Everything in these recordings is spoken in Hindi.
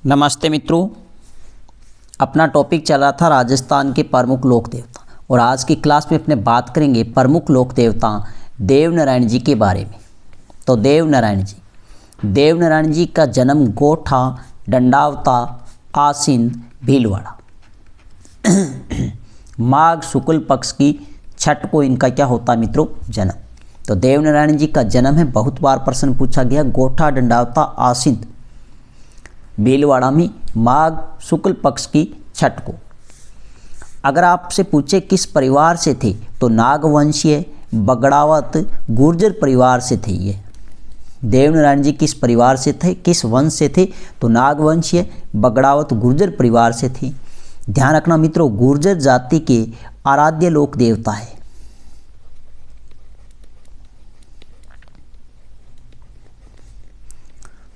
नमस्ते मित्रों, अपना टॉपिक चल रहा था राजस्थान के प्रमुख लोक देवता और आज की क्लास में अपने बात करेंगे प्रमुख लोक देवता देवनारायण जी के बारे में। तो देवनारायण जी का जन्म गोठा, डंडावता, आसीन, भीलवाड़ा। माघ शुक्ल पक्ष की छठ को इनका क्या होता है मित्रों, जन्म। तो देवनारायण जी का जन्म है, बहुत बार प्रश्न पूछा गया, गोठा, डंडावता, आसीन, भीलवाड़ा में माघ शुक्ल पक्ष की छठ को। अगर आपसे पूछे किस परिवार से थे तो नागवंशीय, बगड़ावत, गुर्जर परिवार से थे। ये देवनारायण जी किस परिवार से थे, किस वंश से थे तो नागवंशीय, बगड़ावत, गुर्जर परिवार से थे। ध्यान रखना मित्रों, गुर्जर जाति के आराध्य लोक देवता है।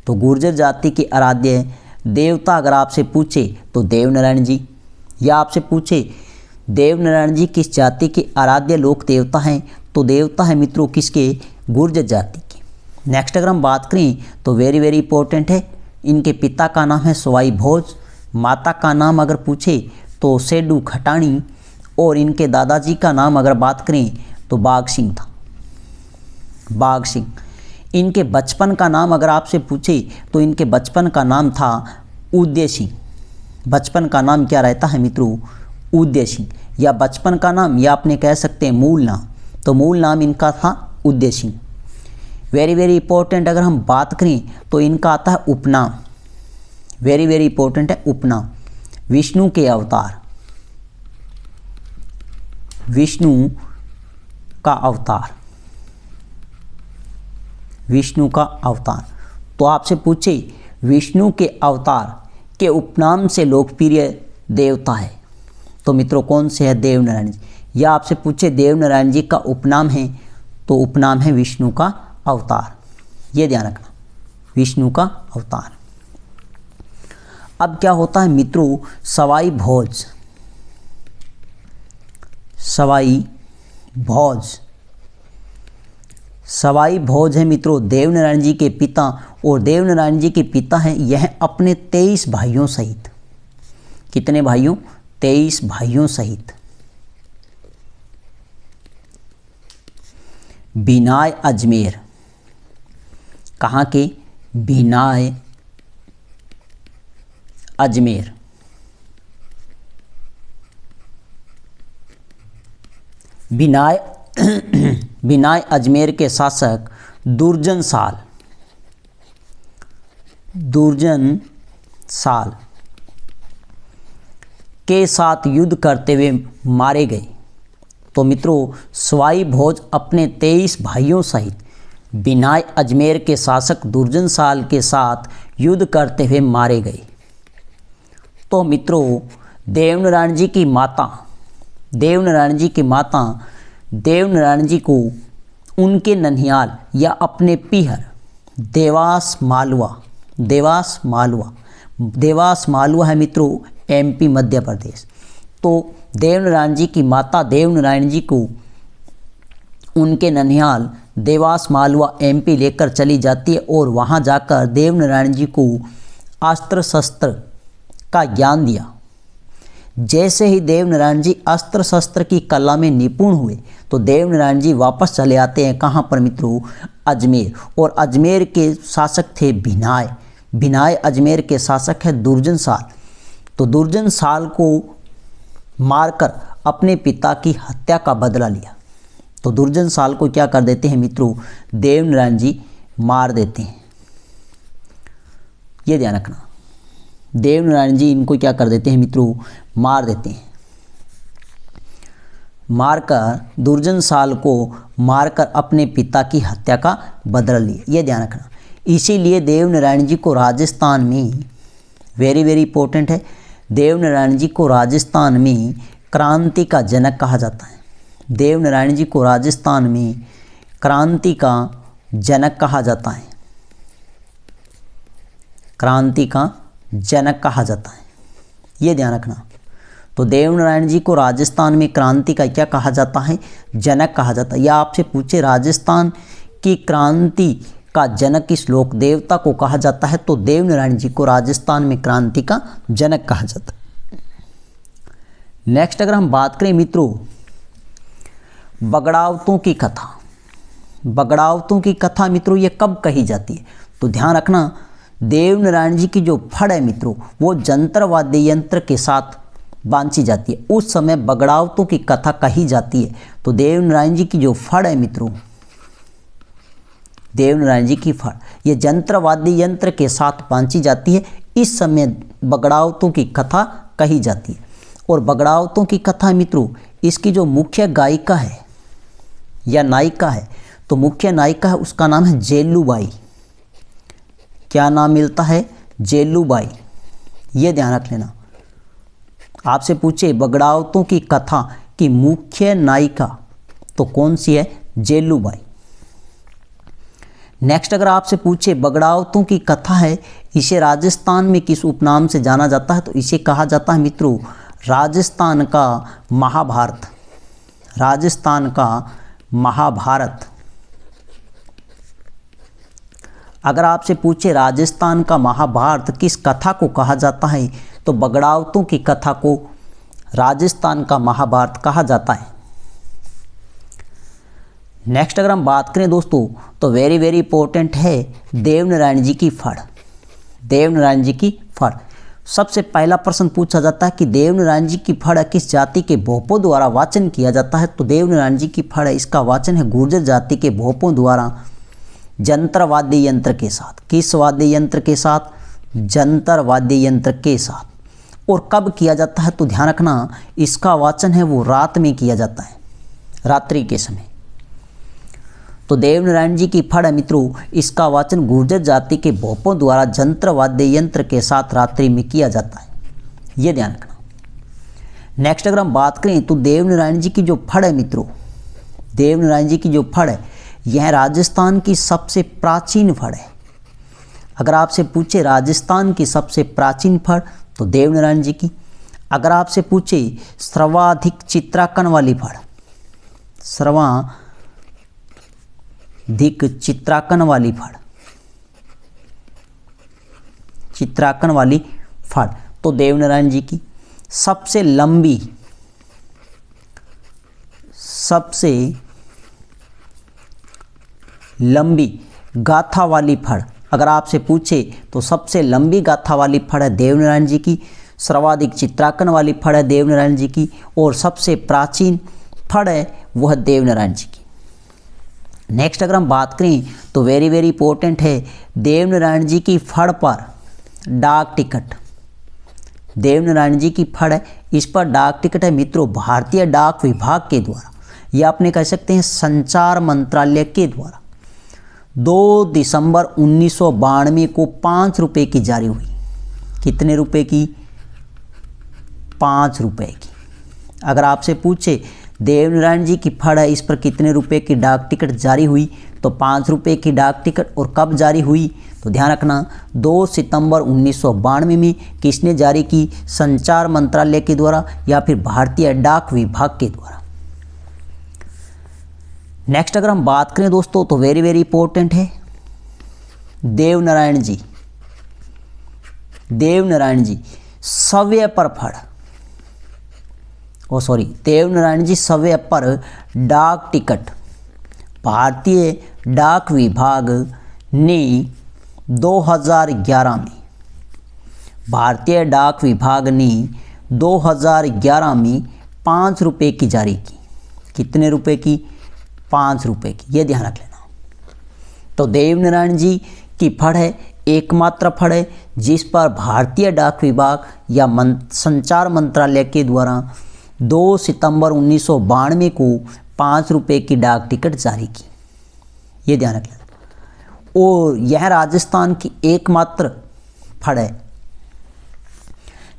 तो गुर्जर जाति के आराध्य देवता अगर आपसे पूछे तो देवनारायण जी, या आपसे पूछे देवनारायण जी किस जाति के आराध्य लोक देवता हैं तो देवता है मित्रों किसके, गुर्जर जाति के। नेक्स्ट अगर हम बात करें तो वेरी इंपॉर्टेंट है, इनके पिता का नाम है सवाई भोज, माता का नाम अगर पूछे तो सेडू खटाणी, और इनके दादाजी का नाम अगर बात करें तो बाघ सिंह था, बाघ सिंह। इनके बचपन का नाम अगर आपसे पूछे तो इनके बचपन का नाम था उदय सिंह। बचपन का नाम क्या रहता है मित्रों, उदय सिंह, या बचपन का नाम या आपने कह सकते हैं मूल नाम। तो मूल नाम इनका था उदय सिंह। वेरी इंपॉर्टेंट अगर हम बात करें तो इनका आता है उपनाम, वेरी इंपॉर्टेंट है उपनाम, विष्णु के अवतार, विष्णु का अवतार, विष्णु का अवतार। तो आपसे पूछे विष्णु के अवतार के उपनाम से लोकप्रिय देवता है तो मित्रों कौन से है, देवनारायण जी। या आपसे पूछे देवनारायण जी का उपनाम है तो उपनाम है विष्णु का अवतार। ये ध्यान रखना, विष्णु का अवतार। अब क्या होता है मित्रों, सवाई भोज, सवाई भोज, सवाई भोज है मित्रों देवनारायण जी के पिता, और देवनारायण जी के पिता हैं यह अपने 23 भाइयों सहित, कितने भाइयों, 23 भाइयों सहित बिनाय अजमेर, कहाँ के, बिनाय अजमेर, बिनाय अजमेर के शासक दुर्जन साल के साथ युद्ध करते हुए मारे गए। तो मित्रों सवाई भोज अपने 23 भाइयों सहित बिनाय अजमेर के शासक दुर्जन साल के साथ युद्ध करते हुए मारे गए। तो मित्रों देवनारायण जी की माता, देवनारायण जी को उनके ननिहाल या अपने पीहर देवास मालवा है मित्रों MP मध्य प्रदेश। तो देवनारायण जी की माता देवनारायण जी को उनके ननिहाल देवास मालवा MP लेकर चली जाती है और वहाँ जाकर देवनारायण जी को अस्त्र शस्त्र का ज्ञान दिया। जैसे ही देवनारायण जी अस्त्र शस्त्र की कला में निपुण हुए तो देवनारायण जी वापस चले आते हैं, कहाँ पर मित्रों, अजमेर। और अजमेर के शासक थे बिनाय अजमेर के शासक है दुर्जन साल। तो दुर्जन साल को मारकर अपने पिता की हत्या का बदला लिया। तो दुर्जन साल को क्या कर देते हैं मित्रों, देवनारायण जी मार देते हैं। ये ध्यान रखना, देवनारायण जी इनको क्या कर देते हैं मित्रों, मार देते हैं। मारकर दुर्जन साल को मारकर अपने पिता की हत्या का बदला लिया। ये ध्यान रखना। इसीलिए देवनारायण जी को राजस्थान में, वेरी इंपॉर्टेंट है, देवनारायण जी को राजस्थान में क्रांति का जनक कहा जाता है। देवनारायण जी को राजस्थान में क्रांति का जनक कहा जाता है, क्रांति का जनक कहा जाता है। ये ध्यान रखना। तो देवनारायण जी को राजस्थान में क्रांति का क्या कहा जाता है, जनक कहा जाता है। या आपसे पूछे राजस्थान की क्रांति का जनक किस लोक देवता को कहा जाता है? तो देवनारायण जी को राजस्थान में क्रांति का जनक कहा जाता है। नेक्स्ट अगर हम बात करें मित्रों बगड़ावतों की कथा, बगड़ावतों की कथा मित्रों ये कब कही जाती है? तो ध्यान रखना देवनारायण जी की जो फड़ है मित्रों वो जंतर वाद्य यंत्र के साथ बांधी जाती है, उस समय बगड़ावतों की कथा कही जाती है। तो देवनारायण जी की जो फड़ है मित्रों, देवनारायण जी की फड़ ये जंत्र वाद्य यंत्र के साथ बांधी जाती है, इस समय बगड़ावतों की कथा कही जाती है। और बगड़ावतों की कथा मित्रों इसकी जो मुख्य गायिका है या नायिका है, तो मुख्य नायिका है उसका नाम है जेलूबाई। क्या नाम मिलता है? जेलूबाई। ये ध्यान रख लेना। आपसे पूछे बगड़ावतों की कथा की मुख्य नायिका तो कौन सी है? जेलूबाई। नेक्स्ट अगर आपसे पूछे बगड़ावतों की कथा है इसे राजस्थान में किस उपनाम से जाना जाता है? तो इसे कहा जाता है मित्रों राजस्थान का महाभारत। राजस्थान का महाभारत। अगर आपसे पूछे राजस्थान का महाभारत किस कथा को कहा जाता है? तो बगड़ावतों की कथा को राजस्थान का महाभारत कहा जाता है। नेक्स्ट अगर हम बात करें दोस्तों तो वेरी वेरी इंपॉर्टेंट है देवनारायण जी की फड़। देवनारायण जी की फड़ सबसे पहला प्रश्न पूछा जाता है कि देवनारायण जी की फड़ किस जाति के भोपों द्वारा वाचन किया जाता है? तो देवनारायण जी की फड़ इसका वाचन है गुर्जर जाति के भोपों द्वारा जंतर वाद्य यंत्र के साथ। किस वाद्य यंत्र के साथ? जंतर वाद्य यंत्र के साथ। और कब किया जाता है? तो ध्यान रखना इसका वाचन है वो रात में किया जाता है, रात्रि के समय। तो देवनारायण जी की फड़ मित्रों इसका वाचन गुर्जर जाति के भोपों द्वारा जंत्र वाद्य यंत्र के साथ रात्रि में किया जाता है, ये ध्यान रखना। नेक्स्ट अगर हम बात करें तो देवनारायण जी की जो फड़ है मित्रों, देवनारायण जी की जो फड़ है यह राजस्थान की सबसे प्राचीन फड़ है। अगर आपसे पूछे राजस्थान की सबसे प्राचीन फड़ तो देवनारायण जी की। अगर आपसे पूछे सर्वाधिक चित्रांकन वाली फड़, सर्वाधिक चित्रांकन वाली फड़, चित्रांकन वाली फड़ तो देवनारायण जी की। सबसे लंबी गाथा वाली फड़ अगर आपसे पूछे तो सबसे लंबी गाथा वाली फड़ है देवनारायण जी की। सर्वाधिक चित्रांकन वाली फड़ है देवनारायण जी की। और सबसे प्राचीन फड़ है वह देवनारायण जी की। नेक्स्ट अगर हम बात करें तो वेरी वेरी इंपॉर्टेंट है देवनारायण जी की फड़ पर डाक टिकट। देवनारायण जी की फड़ है इस पर डाक टिकट है मित्रों भारतीय डाक विभाग के द्वारा, या आपने कह सकते हैं संचार मंत्रालय के द्वारा 2 दिसंबर 1992 को 5 रुपये की जारी हुई। कितने रुपए की? 5 रुपये की। अगर आपसे पूछे देवनारायण जी की फड़ है इस पर कितने रुपए की डाक टिकट जारी हुई तो 5 रुपये की डाक टिकट। और कब जारी हुई? तो ध्यान रखना 2 सितंबर 1992 में। किसने जारी की? संचार मंत्रालय के द्वारा या फिर भारतीय डाक विभाग के द्वारा। नेक्स्ट अगर हम बात करें दोस्तों तो वेरी वेरी इंपॉर्टेंट है देवनारायण जी सव्य पर फड़, देवनारायण जी सव्य पर डाक टिकट भारतीय डाक विभाग ने 2011 में, भारतीय डाक विभाग ने 2011 में 5 रुपये की जारी की। कितने रुपए की? 5 रुपये की। ये ध्यान रख लेना। तो देवनारायण जी की फड़ है एकमात्र फड़ है जिस पर भारतीय डाक विभाग या संचार मंत्रालय के द्वारा 2 सितंबर 1992 को 5 रुपये की डाक टिकट जारी की। ये ध्यान रख लेना। और यह राजस्थान की एकमात्र फड़ है।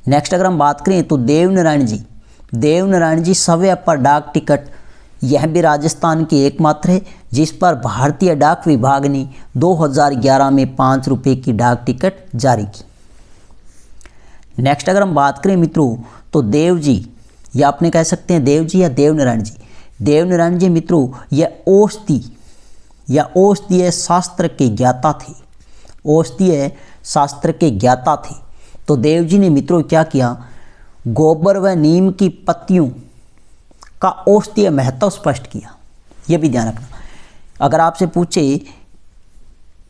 नेक्स्ट अगर हम बात करें तो देवनारायण जी सव्य पर डाक टिकट यह भी राजस्थान की एकमात्र है जिस पर भारतीय डाक विभाग ने 2011 में 5 रुपये की डाक टिकट जारी की। नेक्स्ट अगर हम बात करें मित्रों तो देव जी, या आपने कह सकते हैं देव जी या देवनारायण जी। देवनारायण जी मित्रों यह औषधि या औषधीय शास्त्र के ज्ञाता थे, औषधीय शास्त्र के ज्ञाता थे। तो देव जी ने मित्रों क्या किया, गोबर व नीम की पत्तियों का औषधीय महत्व स्पष्ट किया। यह भी ध्यान रखना, अगर आपसे पूछे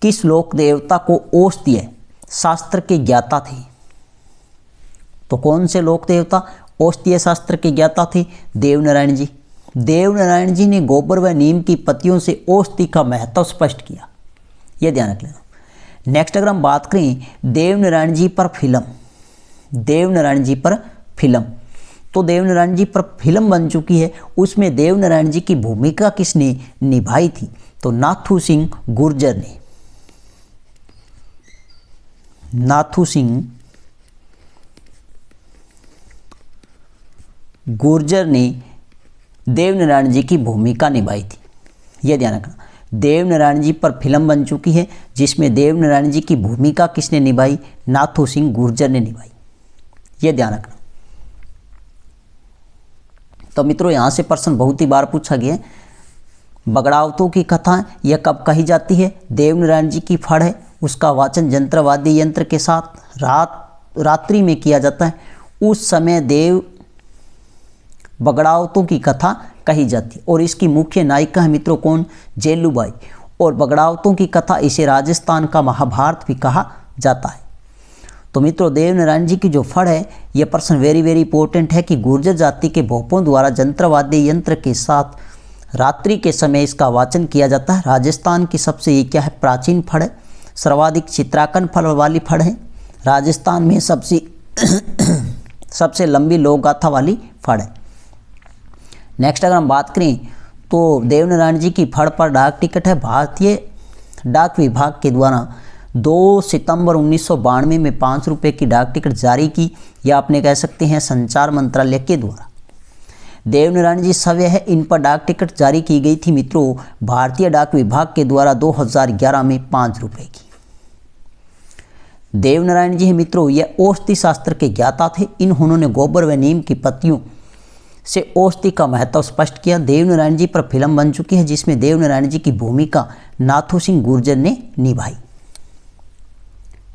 किस लोक देवता को औषधीय शास्त्र के ज्ञाता थे, तो कौन से लोक देवता औषधीय शास्त्र के ज्ञाता थे? देवनारायण जी। देवनारायण जी ने गोबर व नीम की पत्तियों से औषधि का महत्व स्पष्ट किया, यह ध्यान रख लेना। नेक्स्ट अगर हम बात करें देवनारायण जी पर फिल्म, देवनारायण जी पर फिल्म, तो देवनारायण जी पर फिल्म बन चुकी है, उसमें देवनारायण जी की भूमिका किसने निभाई थी? तो नाथू सिंह गुर्जर ने, नाथू सिंह गुर्जर ने देवनारायण जी की भूमिका निभाई थी, यह ध्यान रखना। देवनारायण जी पर फिल्म बन चुकी है जिसमें देवनारायण जी की भूमिका किसने निभाई? नाथू सिंह गुर्जर ने निभाई, यह ध्यान रखना। तो मित्रों यहाँ से प्रश्न बहुत ही बार पूछा गया है, बगड़ावतों की कथा यह कब कही जाती है? देवनारायण जी की फड़ है, उसका वाचन यंत्रवादी यंत्र के साथ रात्रि में किया जाता है, उस समय देव बगड़ावतों की कथा कही जाती है। और इसकी मुख्य नायिका है मित्रों कौन? जेलूबाई। और बगड़ावतों की कथा इसे राजस्थान का महाभारत भी कहा जाता है। तो मित्रों देवनारायण जी की जो फड़ है, यह प्रश्न वेरी वेरी इंपॉर्टेंट है कि गुर्जर जाति के भोपों द्वारा यंत्रवाद्य यंत्र के साथ रात्रि के समय इसका वाचन किया जाता है। राजस्थान की सबसे ये क्या है? प्राचीन फड़ है, सर्वाधिक चित्रांकन फल वाली फड़ है, राजस्थान में सबसे लंबी लोक गाथा वाली फड़ है। नेक्स्ट अगर हम बात करें तो देवनारायण जी की फड़ पर डाक टिकट है, भारतीय डाक विभाग के द्वारा 2 सितंबर 1992 में 5 रुपये की डाक टिकट जारी की, या आपने कह सकते हैं संचार मंत्रालय के द्वारा। देवनारायण जी सव्य है, इन पर डाक टिकट जारी की गई थी मित्रों भारतीय डाक विभाग के द्वारा 2011 में 5 रुपये की। देवनारायण जी है मित्रों, यह औषधि शास्त्र के ज्ञाता थे, इन्होंने गोबर व नीम की पत्तियों से औषधि का महत्व स्पष्ट किया। देवनारायण जी पर फिल्म बन चुकी है जिसमें देवनारायण जी की भूमिका नाथू सिंह गुर्जर ने निभाई।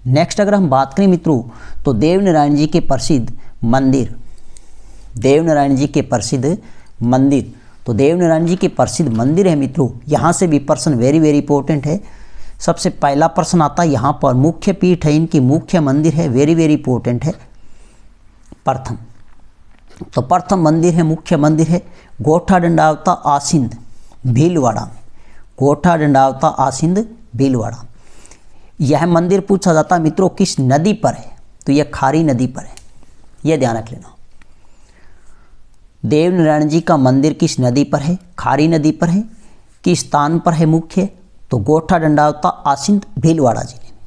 नेक्स्ट अगर हम बात करें मित्रों तो देवनारायण जी के प्रसिद्ध मंदिर, देवनारायण जी के प्रसिद्ध मंदिर, तो देवनारायण जी के प्रसिद्ध मंदिर है मित्रों, यहाँ से भी प्रश्न वेरी वेरी इंपॉर्टेंट है। सबसे पहला प्रश्न आता है यहाँ पर, मुख्य पीठ है इनकी, मुख्य मंदिर है, वेरी वेरी इंपॉर्टेंट है। प्रथम, तो प्रथम मंदिर है, मुख्य मंदिर है गोठा दंडावता आसिंद भीलवाड़ा में, गोठा दंडावता आसिंद भीलवाड़ा। यह मंदिर पूछा जाता है मित्रों किस नदी पर है? तो यह खारी नदी पर है, यह ध्यान रख लेना। देवनारायण जी का मंदिर किस नदी पर है? खारी नदी पर है। किस स्थान पर है मुख्य? तो गोठा दंडावता आसिंद भीलवाड़ा जिले में।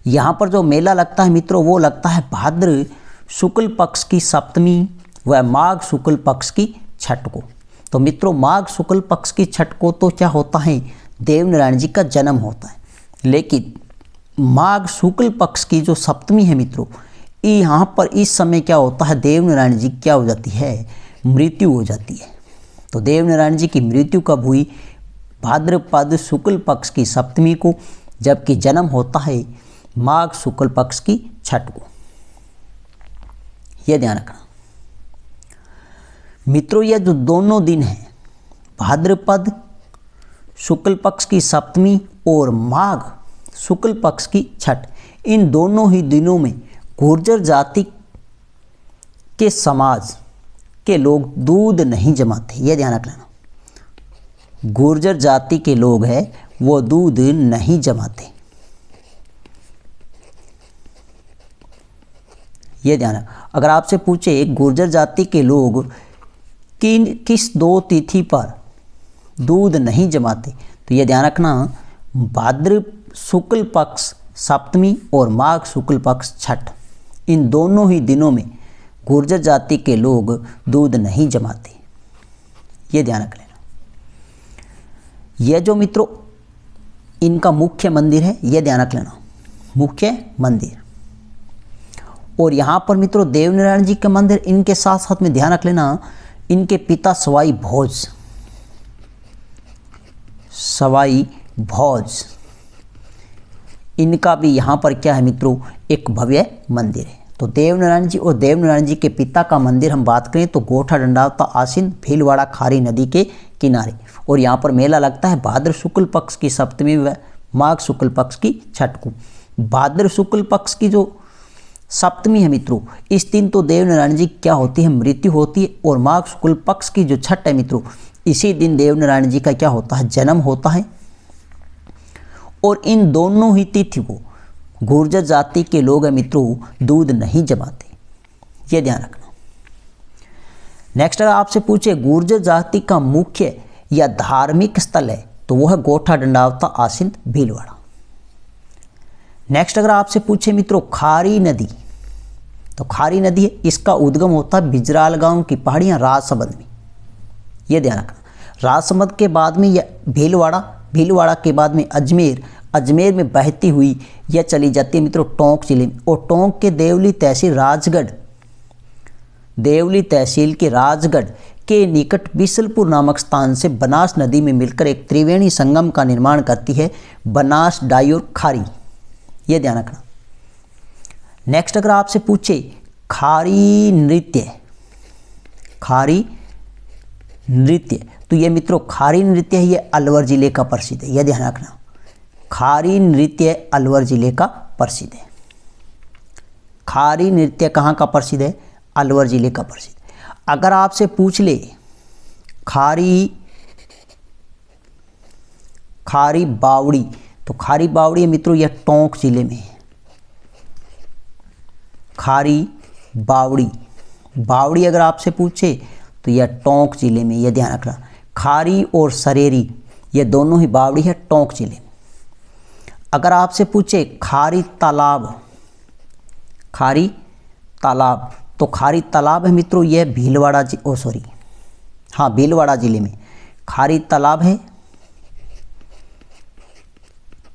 यहाँ पर जो मेला लगता है मित्रों वो लगता है भाद्र शुक्ल पक्ष की सप्तमी व माघ शुक्ल पक्ष की छठ को। तो मित्रों माघ शुक्ल पक्ष की छठ को तो क्या होता है? देवनारायण जी का जन्म होता है, लेकिन माघ शुक्ल पक्ष की जो सप्तमी है मित्रों, यहाँ पर इस समय क्या होता है? देवनारायण जी क्या हो जाती है? मृत्यु हो जाती है। तो देवनारायण जी की मृत्यु कब हुई? भाद्रपद शुक्ल पक्ष की सप्तमी को, जबकि जन्म होता है माघ शुक्ल पक्ष की छठ को, यह ध्यान रखना मित्रों। यह जो दोनों दिन हैं भाद्रपद शुक्ल पक्ष की सप्तमी और माघ शुक्ल पक्ष की छठ, इन दोनों ही दिनों में गुर्जर जाति के समाज के लोग दूध नहीं जमाते, यह ध्यान रख लेना। गुर्जर जाति के लोग हैं वो दूध नहीं जमाते, ये ध्यान रख। अगर आपसे पूछे गुर्जर जाति के लोग किस 2 तिथि पर दूध नहीं जमाते, तो ये ध्यान रखना भाद्र शुक्ल पक्ष सप्तमी और माघ शुक्ल पक्ष छठ, इन दोनों ही दिनों में गुर्जर जाति के लोग दूध नहीं जमाते, ये ध्यान रख लेना। यह जो मित्रों इनका मुख्य मंदिर है, यह ध्यान रख लेना, मुख्य मंदिर। और यहाँ पर मित्रों देवनारायण जी के मंदिर, इनके साथ साथ में ध्यान रख लेना इनके पिता सवाई भोज, सवाई भोज, इनका भी यहाँ पर क्या है मित्रों, एक भव्य मंदिर है। तो देवनारायण जी और देवनारायण जी के पिता का मंदिर हम बात करें तो गोठा दंडावता आसीन भीलवाड़ा खारी नदी के किनारे, और यहाँ पर मेला लगता है भाद्र शुक्ल पक्ष की सप्तमी व माघ शुक्ल पक्ष की छठ को। भाद्र शुक्ल पक्ष की जो सप्तमी है मित्रों, इस दिन तो देवनारायण जी क्या होती है, मृत्यु होती है, और माघ शुक्ल पक्ष की जो छठ है मित्रों, इसी दिन देवनारायण जी का क्या होता है, जन्म होता है। और इन दोनों ही तिथि को गुर्जर जाति के लोग मित्रों दूध नहीं जमाते, ये ध्यान रखना। नेक्स्ट अगर आपसे पूछे गुर्जर जाति का मुख्य या धार्मिक स्थल है तो वो है गोठा दंडावता आसीन भीलवाड़ा। नेक्स्ट अगर आपसे पूछे मित्रों खारी नदी, तो खारी नदी है, इसका उद्गम होता है बिजराल गांव की पहाड़ियां राजसमंद में, ये ध्यान रखना। राजसमंद के बाद में यह भीलवाड़ा, भीलवाड़ा के बाद में अजमेर, अजमेर में बहती हुई यह चली जाती है मित्रों टोंक जिले में, और टोंक के देवली तहसील राजगढ़, देवली तहसील के राजगढ़ के निकट बिसलपुर नामक स्थान से बनास नदी में मिलकर एक त्रिवेणी संगम का निर्माण करती है, बनास डाई और खारी, ये ध्यान रखना। नेक्स्ट अगर आपसे पूछे खारी नृत्य, खारी नृत्य, तो ये मित्रों खारी नृत्य है, ये अलवर जिले का प्रसिद्ध है, यह ध्यान रखना। खारी नृत्य अलवर जिले का प्रसिद्ध है। खारी नृत्य कहाँ का प्रसिद्ध है, अलवर जिले का प्रसिद्ध। अगर आपसे पूछ ले खारी बावड़ी, तो खारी बावड़ी मित्रों यह टोंक जिले में है। खारी बावड़ी, बावड़ी अगर आपसे पूछे तो यह टोंक जिले में, यह ध्यान रखना। खारी और सरेरी ये दोनों ही बावड़ी है टोंक जिले में। अगर आपसे पूछे खारी तालाब, खारी तालाब, तो खारी तालाब है मित्रों यह भीलवाड़ा भीलवाड़ा जिले में खारी तालाब है।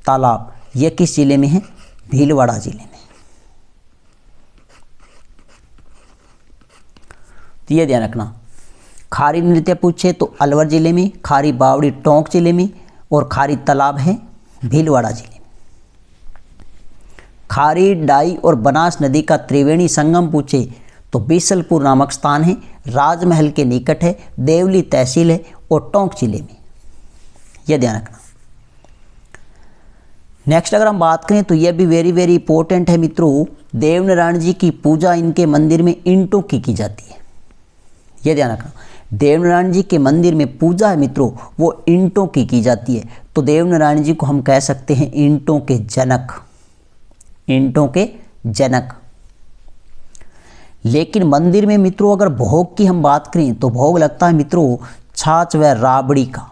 तालाब यह किस जिले में है, भीलवाड़ा जिले में, तो यह ध्यान रखना। खारी नृत्य पूछे तो अलवर जिले में, खारी बावड़ी टोंक जिले में, और खारी तालाब है भीलवाड़ा जिले में। खारी डाई और बनास नदी का त्रिवेणी संगम पूछे तो बिसलपुर नामक स्थान है, राजमहल के निकट है, देवली तहसील है और टोंक जिले में, यह ध्यान रखना। नेक्स्ट अगर हम बात करें तो यह भी वेरी वेरी इंपॉर्टेंट है मित्रों, देवनारायण जी की पूजा इनके मंदिर में ईंटों की जाती है, यह ध्यान रखना। देवनारायण जी के मंदिर में पूजा है मित्रों वो ईंटों की जाती है, तो देवनारायण जी को हम कह सकते हैं ईंटों के जनक, ईंटों के जनक। लेकिन मंदिर में मित्रों अगर भोग की हम बात करें तो भोग लगता है मित्रों छाछ व राबड़ी का,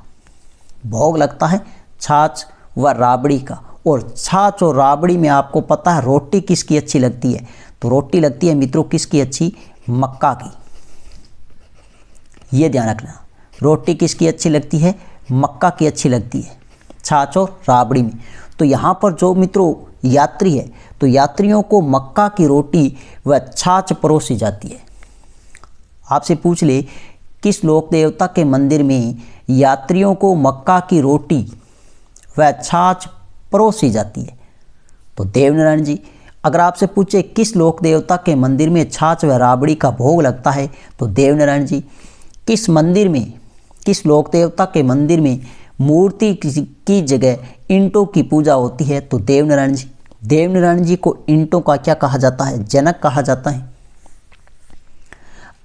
भोग लगता है छाछ व राबड़ी का। और छाछ और राबड़ी में आपको पता है रोटी किसकी अच्छी लगती है, तो रोटी लगती है मित्रों किसकी अच्छी, मक्का की, ये ध्यान रखना। रोटी किसकी अच्छी लगती है, मक्का की अच्छी लगती है छाछ और राबड़ी में। तो यहाँ पर जो मित्रों यात्री है तो यात्रियों को मक्का की रोटी व छाछ परोसी जाती है। आपसे पूछ ले किस लोक देवता के मंदिर में यात्रियों को मक्का की रोटी व छाछ परोसी जाती है, तो देवनारायण जी। अगर आपसे पूछे किस लोक देवता के मंदिर में छाछ व राबड़ी का भोग लगता है, तो देवनारायण जी। किस मंदिर में, किस लोक देवता के मंदिर में मूर्ति की जगह ईंटों की पूजा होती है, तो देवनारायण जी। देवनारायण जी को ईंटों का क्या कहा जाता है, जनक कहा जाता है।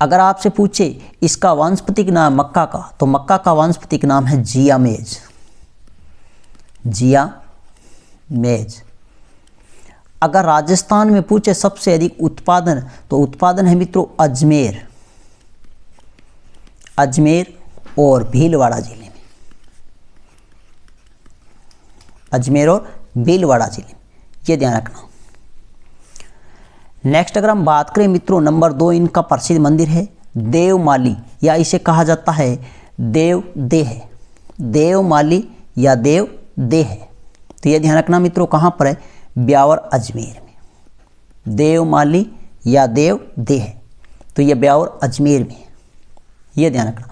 अगर आपसे पूछे इसका वानस्पतिक नाम मक्का का, तो मक्का का वानस्पतिक नाम है जियामेज, जियामेज। अगर राजस्थान में पूछे सबसे अधिक उत्पादन, तो उत्पादन है मित्रों अजमेर, अजमेर और भीलवाड़ा जिले में, अजमेर और भीलवाड़ा जिले में, ये ध्यान रखना। नेक्स्ट अगर हम बात करें मित्रों नंबर 2, इनका प्रसिद्ध मंदिर है देवमाली, या इसे कहा जाता है देव देह, देवमाली या देव देह। तो ये ध्यान रखना मित्रों कहाँ पर है, ब्यावर अजमेर में, देवमाली या देव देह, तो ये ब्यावर अजमेर में, ये ध्यान रखना।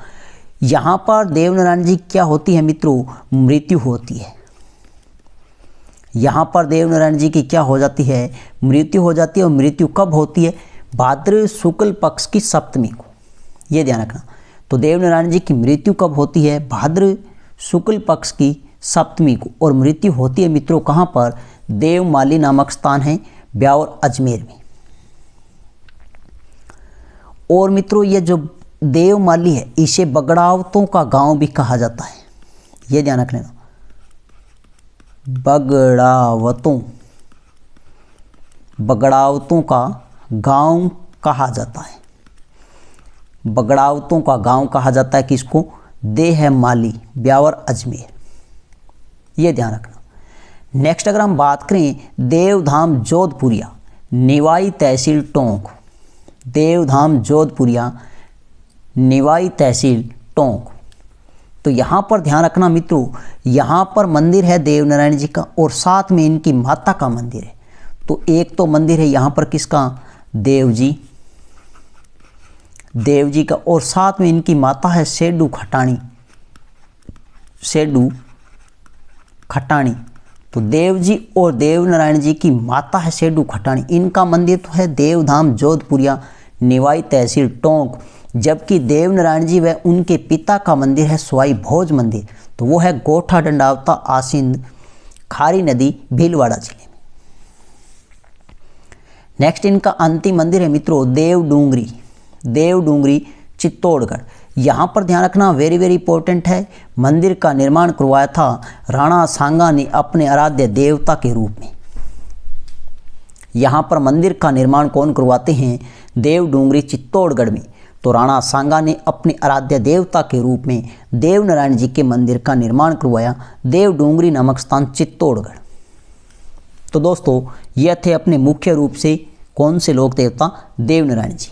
यहाँ पर देवनारायण जी क्या होती है मित्रों, मृत्यु होती है। यहाँ पर देवनारायण जी की क्या हो जाती है, मृत्यु हो जाती है। और मृत्यु कब होती है, भाद्र शुक्ल पक्ष की सप्तमी को, ये ध्यान रखना। तो देवनारायण जी की मृत्यु कब होती है, भाद्र शुक्ल पक्ष की सप्तमी को। और मृत्यु होती है मित्रों कहाँ पर, देवमाली नामक स्थान है ब्यावर अजमेर में। और मित्रों ये जो देवमाली है इसे बगड़ावतों का गांव भी कहा जाता है, ये ध्यान रख लेना। बगड़ावतों का गांव कहा जाता है। बगड़ावतों का गांव कहा जाता है किसको, देवमाली ब्यावर अजमेर, ये ध्यान रखना। नेक्स्ट अगर हम बात करें देवधाम जोधपुरिया निवाई तहसील टोंक, देवधाम जोधपुरिया निवाई तहसील टोंक। तो यहाँ पर ध्यान रखना मित्रों, यहाँ पर मंदिर है देवनारायण जी का और साथ में इनकी माता का मंदिर है। तो एक तो मंदिर है यहाँ पर किसका, देव जी का, और साथ में इनकी माता है सेडू खटाणी। तो देव जी और देवनारायण जी की माता है सेडू खटाणी। इनका मंदिर तो है देवधाम जोधपुरिया निवाई तहसील टोंक, जबकि देवनारायण जी व उनके पिता का मंदिर है स्वाई भोज मंदिर। तो वो है गोठा डंडावता आसिंद खारी नदी भीलवाड़ा जिले में। नेक्स्ट इनका अंतिम मंदिर है मित्रों देवडूंगरी चित्तौड़गढ़। यहाँ पर ध्यान रखना, वेरी वेरी इंपॉर्टेंट है। मंदिर का निर्माण करवाया था राणा सांगा ने अपने आराध्य देवता के रूप में। यहाँ पर मंदिर का निर्माण कौन करवाते हैं, देवडूंगरी चित्तौड़गढ़ में। तो राणा सांगा ने अपने आराध्य देवता के रूप में देवनारायण जी के मंदिर का निर्माण करवाया, देवडूंगरी नामक स्थान चित्तौड़गढ़। तो दोस्तों ये थे अपने मुख्य रूप से कौन से लोक देवता, देवनारायण जी।